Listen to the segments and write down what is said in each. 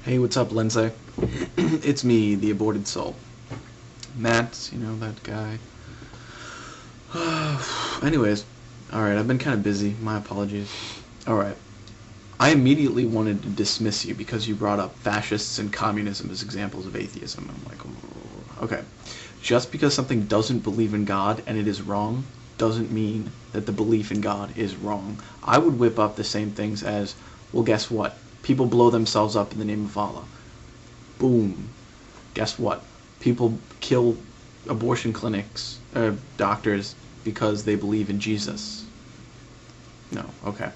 Hey, what's up, Lindsay? It's me, the aborted soul. Matt, you know, that guy. Anyways, alright, I've been kind of busy. My apologies. Alright. I immediately wanted to dismiss you because you brought up fascists and communism as examples of atheism. I'm like, okay. Just because something doesn't believe in God and it is wrong doesn't mean that the belief in God is wrong. I would whip up the same things as, well, guess what? People blow themselves up in the name of Allah. Boom. Guess what? People kill abortion clinics, doctors, because they believe in Jesus. No, okay.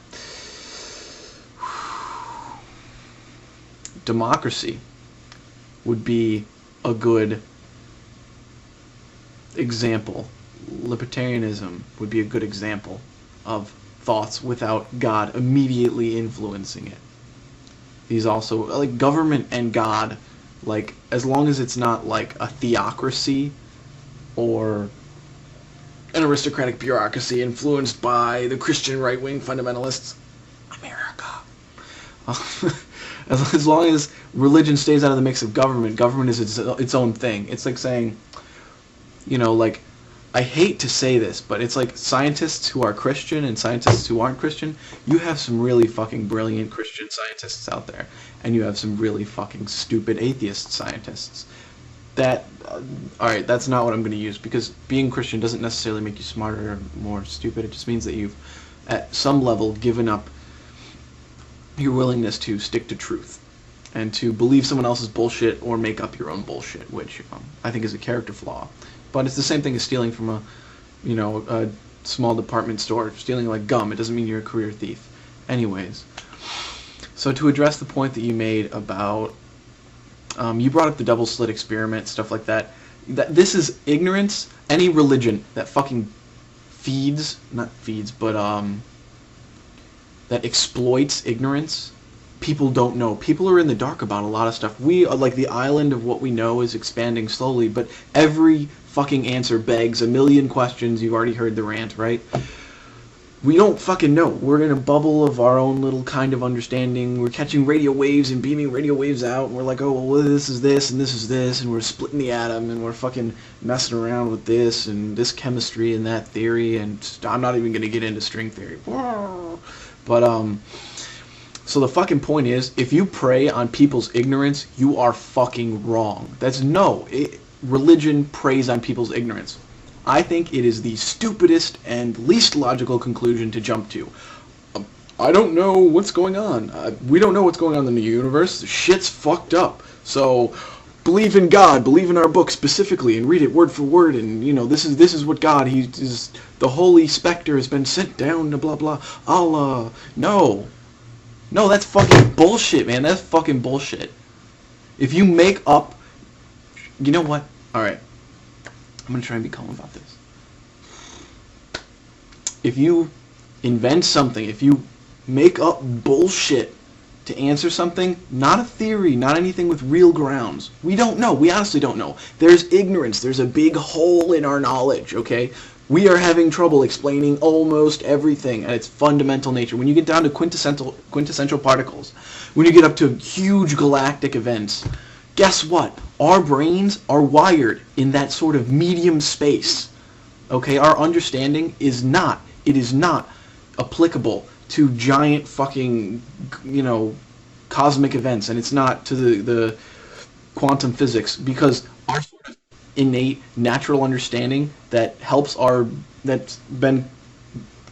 Democracy would be a good example. Libertarianism would be a good example of thoughts without God immediately influencing it. These also, like, government and God, like, as long as it's not like a theocracy or an aristocratic bureaucracy influenced by the Christian right-wing fundamentalists, America. As long as religion stays out of the mix of government, government is its own thing. It's like saying, you know, like, I hate to say this, but it's like scientists who are Christian and scientists who aren't Christian. You have some really fucking brilliant Christian scientists out there, and you have some really fucking stupid atheist scientists. That, alright, that's not what I'm going to use, because being Christian doesn't necessarily make you smarter or more stupid. It just means that you've, at some level, given up your willingness to stick to truth and to believe someone else's bullshit or make up your own bullshit, which I think is a character flaw. But it's the same thing as stealing from a small department store. Stealing like gum, it doesn't mean you're a career thief. Anyways, so to address the point that you made about, you brought up the double slit experiment, stuff like that. This is ignorance. Any religion that fucking not feeds, but that exploits ignorance. People don't know. People are in the dark about a lot of stuff. We are like the island of what we know is expanding slowly, but every fucking answer begs a million questions. You've already heard the rant, right? We don't fucking know. We're in a bubble of our own little kind of understanding. We're catching radio waves and beaming radio waves out, and we're like, oh, well, this is this, and this is this, and we're splitting the atom, and we're fucking messing around with this, and this chemistry, and that theory, and I'm not even going to get into string theory. But, so the fucking point is, if you prey on people's ignorance, you are fucking wrong. Religion preys on people's ignorance. I think it is the stupidest and least logical conclusion to jump to. I don't know what's going on. We don't know what's going on in the universe. Shit's fucked up. So believe in God, believe in our book specifically, and read it word for word. And you know, this is what God. The holy specter has been sent down to blah blah. Allah. No, that's fucking bullshit, man. That's fucking bullshit. If you make up, you know what? All right. I'm going to try and be calm about this. If you invent something, if you make up bullshit to answer something, not a theory, not anything with real grounds, we don't know. We honestly don't know. There's ignorance. There's a big hole in our knowledge, okay? We are having trouble explaining almost everything at its fundamental nature. When you get down to quintessential particles, when you get up to huge galactic events, guess what? Our brains are wired in that sort of medium space. Okay, our understanding is not applicable to giant fucking, cosmic events, and it's not to the quantum physics, because our sort of innate natural understanding that's been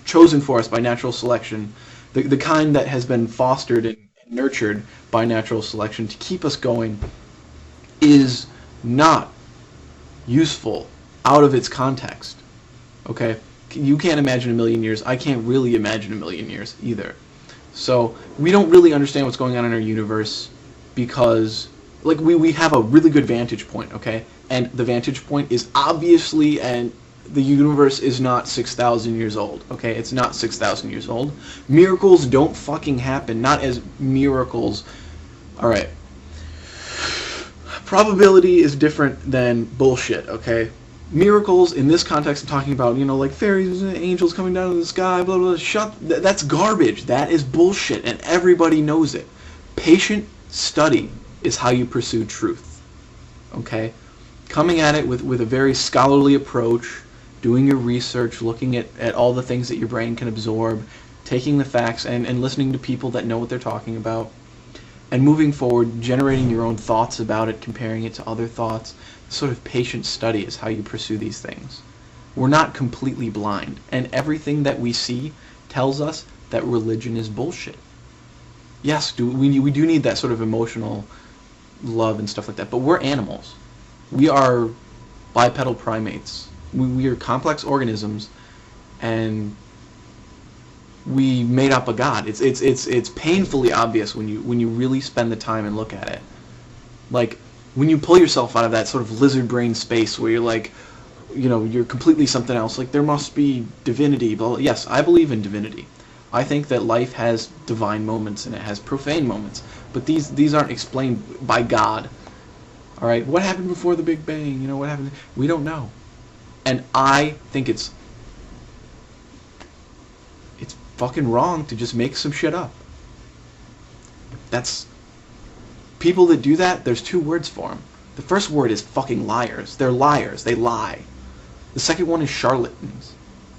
chosen for us by natural selection, the kind that has been fostered and nurtured by natural selection to keep us going, is not useful out of its context. Okay? You can't imagine a million years. I can't really imagine a million years either. So we don't really understand what's going on in our universe because, like, we have a really good vantage point, okay? And the vantage point is obviously, and the universe is not 6,000 years old, okay? It's not 6,000 years old. Miracles don't fucking happen. Not as miracles. All right. Probability is different than bullshit, okay? Miracles, in this context, I'm talking about, like fairies and angels coming down to the sky, blah, blah, that's garbage. That is bullshit, and everybody knows it. Patient study is how you pursue truth. Okay? Coming at it with a very scholarly approach, doing your research, looking at all the things that your brain can absorb, taking the facts and listening to people that know what they're talking about, and moving forward, generating your own thoughts about it, comparing it to other thoughts. Sort of patient study is how you pursue these things. We're not completely blind, and everything that we see tells us that religion is bullshit. Yes, we do need that sort of emotional love and stuff like that, but we're animals. We are bipedal primates. We are complex organisms, and we made up a god. It's painfully obvious when you really spend the time and look at it. Like when you pull yourself out of that sort of lizard brain space where you're like, you're completely something else. Like there must be divinity. Blah, blah. Yes, I believe in divinity. I think that life has divine moments and it has profane moments, but these aren't explained by God. All right, what happened before the Big Bang? What happened? We don't know, and I think it's fucking wrong to just make some shit up. That's people that do that. There's two words for them. The first word is fucking liars. They're liars. They lie. The second one is charlatans.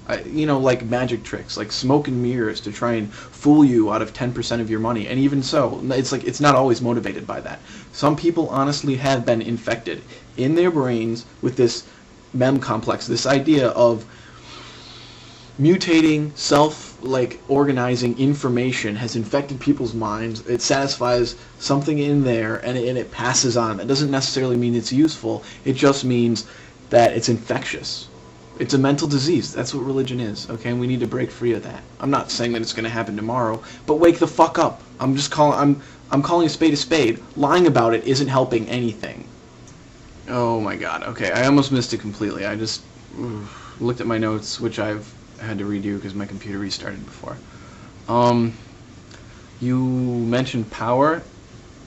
Like magic tricks, like smoke and mirrors to try and fool you out of 10% of your money. And even so, it's not always motivated by that. Some people honestly have been infected in their brains with this mem complex, this idea of mutating, organizing information has infected people's minds. It satisfies something in there, and it passes on. That doesn't necessarily mean it's useful. It just means that it's infectious. It's a mental disease. That's what religion is, okay? And we need to break free of that. I'm not saying that it's going to happen tomorrow, but wake the fuck up. I'm calling a spade. Lying about it isn't helping anything. Oh my god. Okay, I almost missed it completely. I just looked at my notes, which I've had to redo because my computer restarted before. You mentioned power,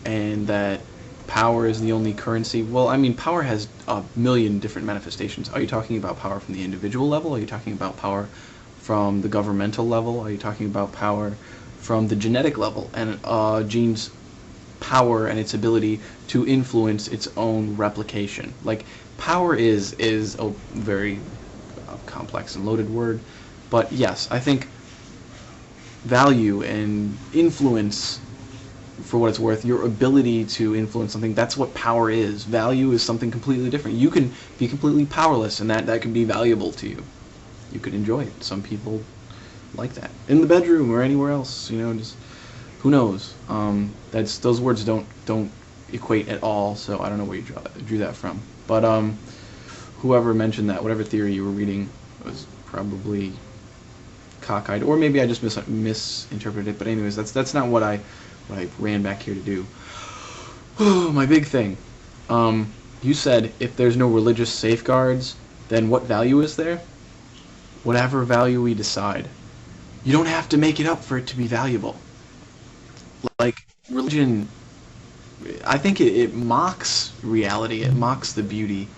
and that power is the only currency. Well, I mean, power has a million different manifestations. Are you talking about power from the individual level? Are you talking about power from the governmental level? Are you talking about power from the genetic level? And genes' power and its ability to influence its own replication. Like, power is a very complex and loaded word. But yes, I think value and influence, for what it's worth, your ability to influence something, that's what power is. Value is something completely different. You can be completely powerless, and that can be valuable to you. You could enjoy it. Some people like that. In the bedroom or anywhere else, just who knows? Those words don't equate at all, so I don't know where you drew that from. But whoever mentioned that, whatever theory you were reading, was probably cockeyed, or maybe I just misinterpreted it. But anyways, that's not what I ran back here to do. My big thing. You said if there's no religious safeguards, then what value is there? Whatever value we decide. You don't have to make it up for it to be valuable. Like, religion, I think it mocks reality. It mocks the beauty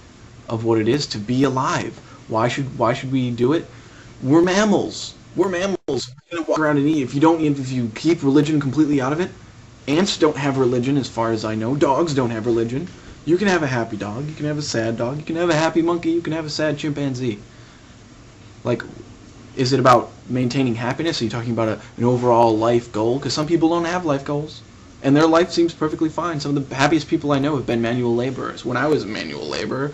of what it is to be alive. Why should we do it? We're mammals. We're mammals. We're gonna walk around and eat. If you keep religion completely out of it, ants don't have religion, as far as I know. Dogs don't have religion. You can have a happy dog. You can have a sad dog. You can have a happy monkey. You can have a sad chimpanzee. Like, is it about maintaining happiness? Are you talking about an overall life goal? Because some people don't have life goals, and their life seems perfectly fine. Some of the happiest people I know have been manual laborers. When I was a manual laborer,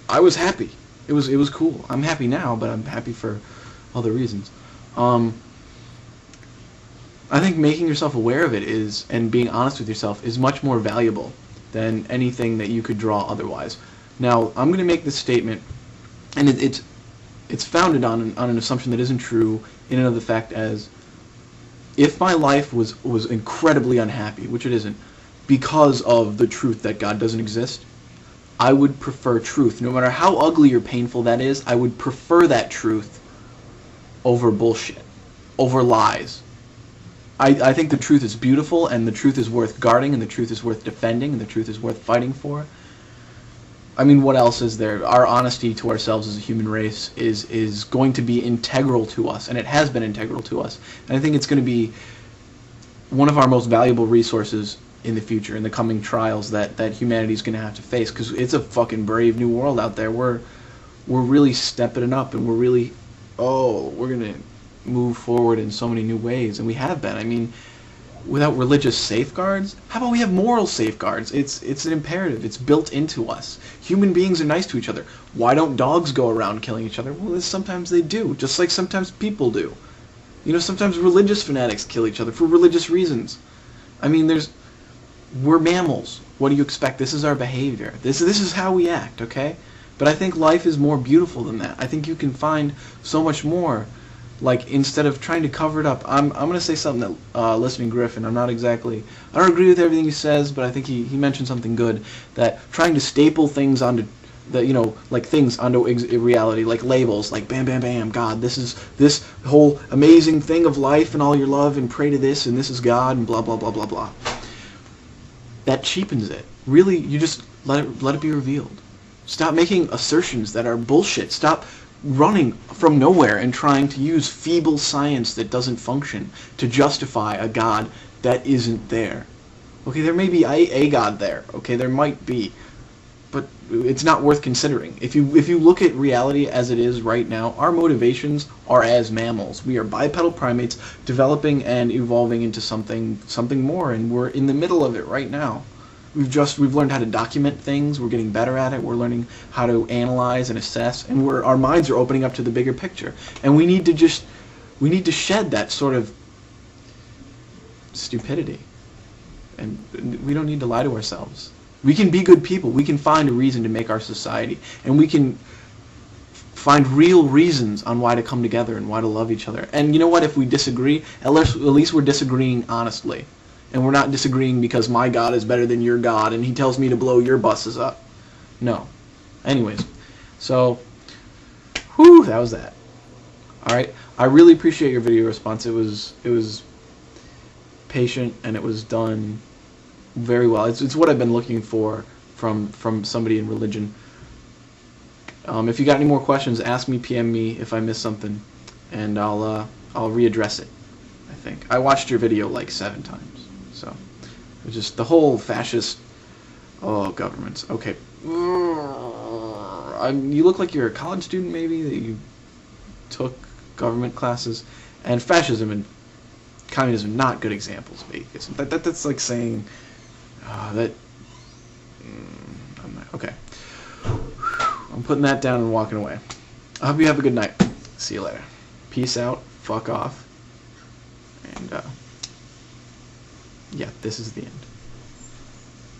I was happy. It was cool. I'm happy now, but I'm happy for other reasons. I think making yourself aware of it and being honest with yourself is much more valuable than anything that you could draw otherwise. Now, I'm going to make this statement, and it's founded on an assumption that isn't true in and of the fact as, if my life was incredibly unhappy, which it isn't, because of the truth that God doesn't exist, I would prefer truth. No matter how ugly or painful that is, I would prefer that truth over bullshit, over lies. I think the truth is beautiful, and the truth is worth guarding, and the truth is worth defending, and the truth is worth fighting for. I mean, what else is there? Our honesty to ourselves as a human race is going to be integral to us, and it has been integral to us. And I think it's going to be one of our most valuable resources in the future, in the coming trials that humanity's going to have to face, because it's a fucking brave new world out there. We're really stepping it up, and we're really, we're going to move forward in so many new ways, and we have been. I mean, without religious safeguards, how about we have moral safeguards? It's an imperative. It's built into us. Human beings are nice to each other. Why don't dogs go around killing each other? Well, sometimes they do, just like sometimes people do. You know, sometimes religious fanatics kill each other for religious reasons. I mean, we're mammals. What do you expect? This is our behavior. This is how we act, okay? But I think life is more beautiful than that. I think you can find so much more. Like, instead of trying to cover it up, I'm going to say something that Listening Griffin, I don't agree with everything he says, but I think he mentioned something good, that trying to staple things onto things onto reality, like labels, like bam, bam, bam, God, this is this whole amazing thing of life and all your love, and pray to this, and this is God, and blah, blah, blah, blah, blah. That cheapens it. Really, you just let it be revealed. Stop making assertions that are bullshit. Stop running from nowhere and trying to use feeble science that doesn't function to justify a God that isn't there. Okay, there may be a God there. Okay, there might be. But it's not worth considering. If you look at reality as it is right now, our motivations are as mammals. We are bipedal primates developing and evolving into something more, and we're in the middle of it right now. We've learned how to document things. We're getting better at it. We're learning how to analyze and assess, and our minds are opening up to the bigger picture. And we need to shed that sort of stupidity. And we don't need to lie to ourselves. We can be good people. We can find a reason to make our society, and we can find real reasons on why to come together and why to love each other. And you know what? If we disagree, at least we're disagreeing honestly. And we're not disagreeing because my God is better than your God and he tells me to blow your buses up. No. Anyways, so, that was that. Alright, I really appreciate your video response. It was patient, and it was done very well. It's what I've been looking for from somebody in religion. If you got any more questions, ask me, PM me if I missed something, and I'll readdress it. I think I watched your video like 7 times. So, it was just the whole fascist, governments. Okay. You look like you're a college student, maybe, that you took government classes. And fascism and communism, not good examples, maybe. That's like saying that... okay. I'm putting that down and walking away. I hope you have a good night. See you later. Peace out. Fuck off. And, yeah, this is the end.